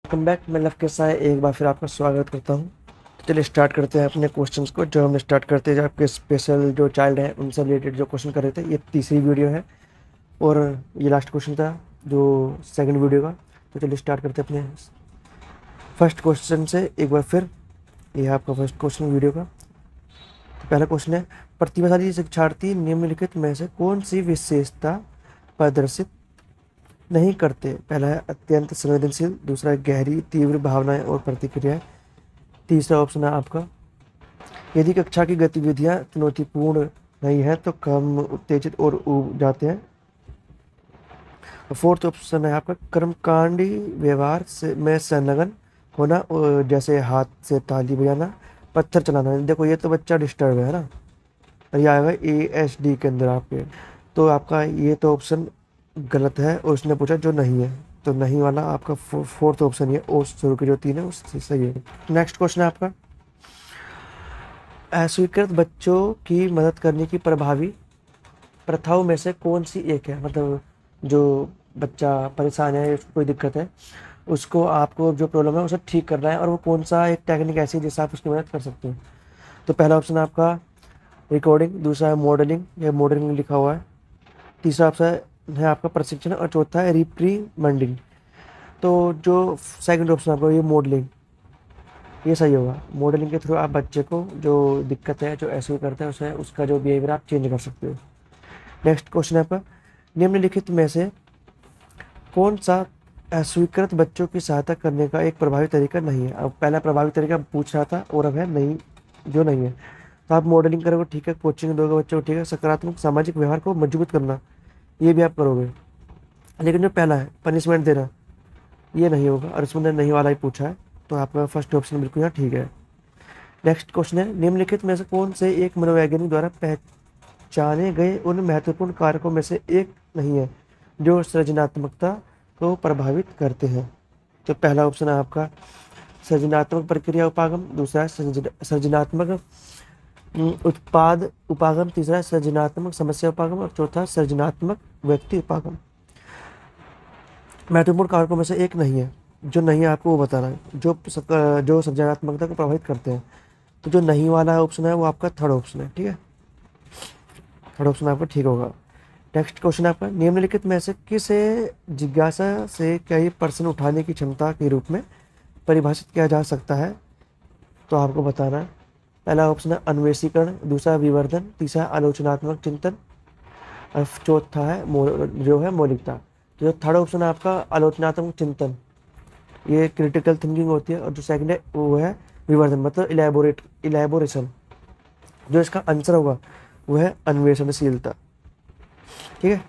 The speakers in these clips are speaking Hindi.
Welcome back. मैं लव के साथ एक बार फिर आपका स्वागत करता हूँ। तो चलिए स्टार्ट करते हैं अपने क्वेश्चंस को। जो हमने स्टार्ट करते हैं, जो आपके स्पेशल जो चाइल्ड हैं उनसे रिलेटेड जो क्वेश्चन कर रहे थे, ये तीसरी वीडियो है और ये लास्ट क्वेश्चन था जो सेकंड वीडियो का। तो चलिए स्टार्ट करते हैं अपने फर्स्ट क्वेश्चन से एक बार फिर। ये है आपका फर्स्ट क्वेश्चन वीडियो का। तो पहला क्वेश्चन है, प्रतिभाशाली शिक्षार्थी निम्नलिखित में से कौन सी विशेषता प्रदर्शित नहीं करते? पहला है अत्यंत संवेदनशील, दूसरा है गहरी तीव्र भावनाएं और प्रतिक्रियाएं, तीसरा ऑप्शन है आपका यदि कक्षा की गतिविधियां चुनौतीपूर्ण नहीं है तो कम उत्तेजित और ऊब जाते हैं। फोर्थ ऑप्शन है आपका कर्मकांडी व्यवहार से में संलग्न होना, और जैसे हाथ से ताली बजाना, पत्थर चलाना। देखो ये तो बच्चा डिस्टर्ब है ना, और ये आएगा ASD के अंदर आपके। तो आपका ये तो ऑप्शन गलत है और उसने पूछा जो नहीं है, तो नहीं वाला आपका फोर्थ ऑप्शन है, और शुरू के जो तीन है वो सही है। नेक्स्ट क्वेश्चन है आपका, अस्वीकृत बच्चों की मदद करने की प्रभावी प्रथाओं में से कौन सी एक है? मतलब जो बच्चा परेशान है, उसको कोई दिक्कत है, उसको आपको जो प्रॉब्लम है उसे ठीक करना है, और वो कौन सा एक टेक्निक ऐसी है जिससे आप उसकी मदद कर सकते हैं? तो पहला ऑप्शन है आपका रिकॉर्डिंग, दूसरा है मॉडलिंग, या मॉडलिंग लिखा हुआ है, तीसरा ऑप्शन है आपका प्रशिक्षण, और चौथा है रिप्रीमेंडिंग। तो जो सेकंड ऑप्शन आपका ये मॉडलिंग, ये सही होगा। मॉडलिंग के थ्रू आप बच्चे को जो दिक्कत है, जो ऐसे करता है, उसे उसका जो बिहेवियर आप चेंज कर सकते हो। नेक्स्ट क्वेश्चन है आपका, निम्नलिखित में से कौन सा अस्वीकृत बच्चों की सहायता करने का एक प्रभावी तरीका नहीं है? अब पहला प्रभावी तरीका पूछ रहा था और अब है नहीं, जो नहीं है। तो आप मॉडलिंग करोगे ठीक है, कोचिंग दोगे बच्चों को ठीक है, सकारात्मक सामाजिक व्यवहार को मजबूत करना, ये भी आप करोगे। लेकिन जो पहला है पनिशमेंट देना, ये नहीं होगा, और इसमें नहीं वाला ही पूछा है, तो आपका फर्स्ट ऑप्शन बिल्कुल यहाँ ठीक है। नेक्स्ट क्वेश्चन है, निम्नलिखित में से कौन से एक मनोवैज्ञानिक द्वारा पहचाने गए उन महत्वपूर्ण कारकों में से एक नहीं है जो सृजनात्मकता को प्रभावित करते हैं? तो पहला ऑप्शन है आपका सृजनात्मक प्रक्रिया उपागम, दूसरा है सृजनात्मक उत्पाद उपागम, तीसरा है सृजनात्मक समस्या उपागम, और चौथा सृजनात्मक व्यक्ति उपागम। महत्वपूर्ण कारकों में से एक नहीं है, जो नहीं है आपको वो बताना है, जो सृजनात्मकता को प्रभावित करते हैं। तो जो नहीं वाला ऑप्शन है वो आपका थर्ड ऑप्शन है, ठीक है, थर्ड ऑप्शन आपका ठीक होगा। नेक्स्ट क्वेश्चन है आपका, निम्नलिखित में से किसे जिज्ञासा से कई प्रश्न उठाने की क्षमता के रूप में परिभाषित किया जा सकता है? तो आपको बताना है। पहला ऑप्शन है अन्वेषीकरण, दूसरा विवर्धन, तीसरा आलोचनात्मक चिंतन, और चौथा है जो है मौलिकता। तो जो थर्ड ऑप्शन है आपका आलोचनात्मक चिंतन, ये क्रिटिकल थिंकिंग होती है, और जो सेकंड है वो है विवर्धन, मतलब इलेबोरेशन। जो इसका आंसर होगा वो है अन्वेषणशीलता, ठीक है।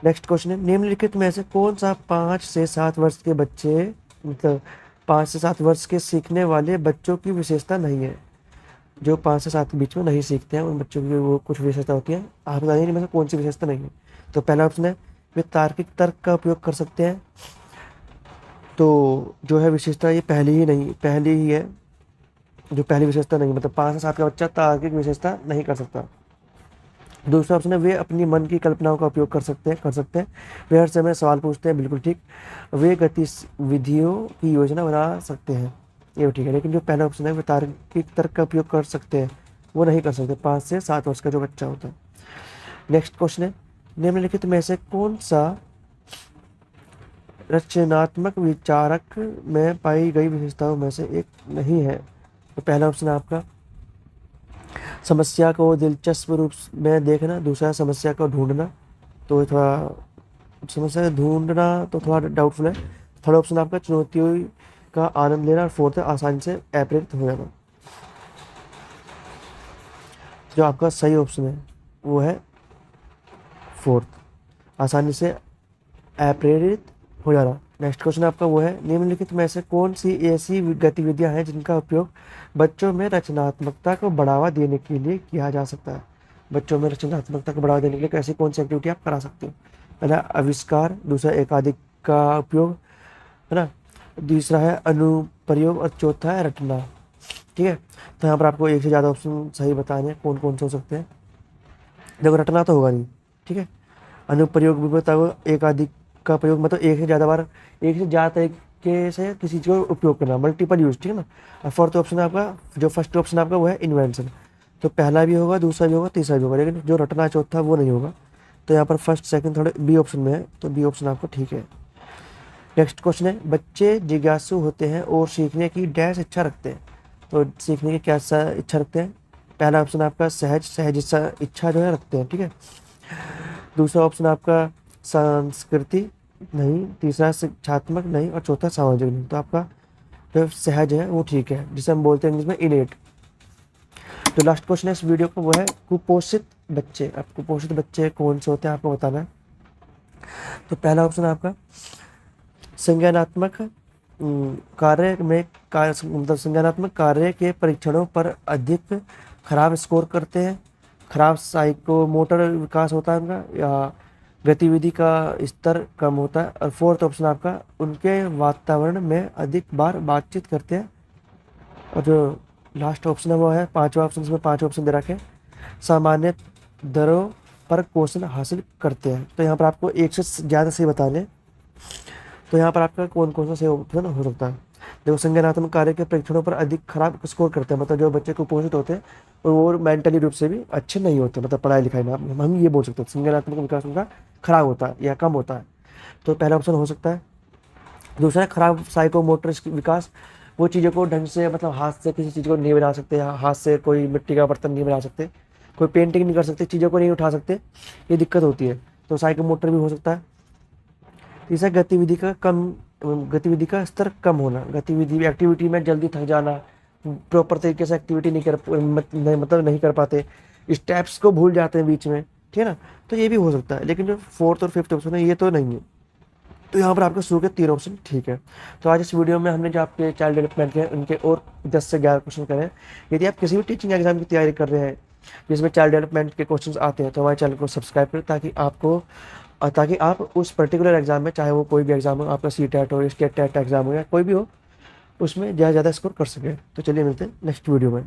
नेक्स्ट क्वेश्चन है, निम्नलिखित में से कौन सा 5 से 7 वर्ष के बच्चे, मतलब 5 से 7 वर्ष के सीखने वाले बच्चों की विशेषता नहीं है? जो 5 से 7 के बीच में नहीं सीखते हैं उन बच्चों की वो कुछ विशेषता होती है, आप बताइए इनमें से कौन सी विशेषता नहीं है? तो पहला ऑप्शन है वे तार्किक तर्क का उपयोग कर सकते हैं। तो जो है विशेषता ये पहली ही है, जो पहली विशेषता नहीं, मतलब 5 से 7 का बच्चा तार्किक विशेषता नहीं कर सकता। दूसरा ऑप्शन है वे अपनी मन की कल्पनाओं का उपयोग कर सकते हैं। वे हर समय सवाल पूछते हैं, बिल्कुल ठीक। वे गतिविधियों की योजना बना सकते हैं, ये भी ठीक है। लेकिन जो पहला ऑप्शन है वे तार्किक तर्क का उपयोग कर सकते हैं, वो नहीं कर सकते 5 से 7 वर्ष का जो बच्चा होता है। नेक्स्ट क्वेश्चन है, निम्नलिखित में से कौन सा रचनात्मक विचारक में पाई गई विशेषताओं में से एक नहीं है? तो पहला ऑप्शन है आपका समस्या को दिलचस्प रूप में देखना, दूसरा समस्या को ढूंढना, तो थोड़ा समस्या को ढूंढना तो थोड़ा डाउटफुल है। थर्ड ऑप्शन आपका चुनौतियों का आनंद लेना, और फोर्थ है आसानी से अप्रेरित हो जाना। जो आपका सही ऑप्शन है वो है फोर्थ, आसानी से अप्रेरित हो जाना। नेक्स्ट क्वेश्चन आपका वो है, निम्नलिखित में से कौन सी ऐसी गतिविधियां हैं जिनका उपयोग बच्चों में रचनात्मकता को बढ़ावा देने के लिए किया जा सकता है? बच्चों में रचनात्मकता को बढ़ावा देने के लिए ऐसी कौन सी एक्टिविटी आप करा सकते हो? पहला आविष्कार, दूसरा एकाधिक का उपयोग, है ना, तीसरा है अनुप्रयोग, और चौथा है रटना, ठीक है। तो यहाँ पर आपको एक से ज़्यादा ऑप्शन सही बताने हैं कौन कौन से हो सकते हैं। देखो रटना तो होगा नहीं, ठीक है। अनुप्रयोग भी बताओ, एकाधिक का प्रयोग मतलब एक से ज़्यादा बार, एक से ज़्यादा तरीके से किसी चीज़ को उपयोग करना, मल्टीपल यूज़, ठीक है ना। और फोर्थ ऑप्शन आपका, जो फर्स्ट ऑप्शन आपका वो है इन्वेंशन। तो पहला भी होगा, दूसरा भी होगा, तीसरा भी होगा, लेकिन जो रटना चौथा वो नहीं होगा। तो यहाँ पर first second third B option में है, तो बी ऑप्शन आपको ठीक है। नेक्स्ट क्वेश्चन है, बच्चे जिज्ञासु होते हैं और सीखने की डैश इच्छा रखते हैं। तो सीखने की क्या इच्छा रखते हैं? पहला ऑप्शन आपका सहज, सहज इच्छा जो है रखते हैं, ठीक है। दूसरा ऑप्शन आपका संस्कृति नहीं, तीसरा शिक्षात्मक नहीं, और चौथा सामाजिक नहीं। तो आपका जो सहज है वो ठीक है, जिसे हम बोलते हैं इंग्लिश में इनेट। जो लास्ट क्वेश्चन है इस वीडियो का वो है कुपोषित बच्चे। अब कुपोषित बच्चे कौन से होते हैं आपको बताना है। तो पहला ऑप्शन आपका संज्ञानात्मक कार्य में मतलब संज्ञानात्मक कार्य के परीक्षणों पर अधिक खराब स्कोर करते हैं, खराब साइकोमोटर विकास होता है उनका, या गतिविधि का स्तर कम होता है। और फोर्थ ऑप्शन आपका उनके वातावरण में अधिक बार बातचीत करते हैं। और जो लास्ट ऑप्शन है वो है पांचवा ऑप्शन, इसमें 5 ऑप्शन दे रखे हैं, सामान्य दरों पर कौशल हासिल करते हैं। तो यहाँ पर आपको एक से ज़्यादा सही बताने, तो यहाँ पर आपका कौन कौन सा सही ऑप्शन हो सकता है। देखो, संज्ञानात्मक कार्य के परीक्षणों पर अधिक खराब स्कोर करते हैं, मतलब जो बच्चे कुपोषित होते हैं और वो मेंटली रूप से भी अच्छे नहीं होते, मतलब पढ़ाई लिखाई में हम ये बोल सकते हैं संज्ञानात्मक विकास उनका खराब होता है या कम होता है। तो पहला ऑप्शन हो सकता है। दूसरा है खराब साइकोमोटर विकास, वो चीज़ों को ढंग से, मतलब हाथ से किसी चीज़ को नहीं बना सकते, हाथ से कोई मिट्टी का बर्तन नहीं बना सकते, कोई पेंटिंग नहीं कर सकते, चीज़ों को नहीं उठा सकते, ये दिक्कत होती है। तो साइकोमोटर भी हो सकता है। तीसरा गतिविधि का स्तर कम होना, गतिविधि एक्टिविटी में जल्दी थक जाना, प्रॉपर तरीके से एक्टिविटी मतलब नहीं कर पाते, स्टेप्स को भूल जाते हैं बीच में, ठीक है ना। तो ये भी हो सकता है, लेकिन जो फोर्थ और फिफ्थ ऑप्शन है ये तो नहीं है। तो यहाँ पर आपके शुरू के 3 ऑप्शन ठीक है। तो आज इस वीडियो में हमने जो आपके चाइल्ड डेवलपमेंट के उनके और 10 से 11 क्वेश्चन करें। यदि आप किसी भी टीचिंग एग्जाम की तैयारी कर रहे हैं जिसमें चाइल्ड डेवलपमेंट के क्वेश्चंस आते हैं, तो हमारे चैनल को सब्सक्राइब करें ताकि आप उस पर्टिकुलर एग्जाम में, चाहे वो कोई भी एग्जाम हो, आपका CTET हो, स्टेट टेट एग्जाम हो या कोई भी हो, उसमें ज़्यादा स्कोर कर सकें। तो चलिए मिलते हैं नेक्स्ट वीडियो में।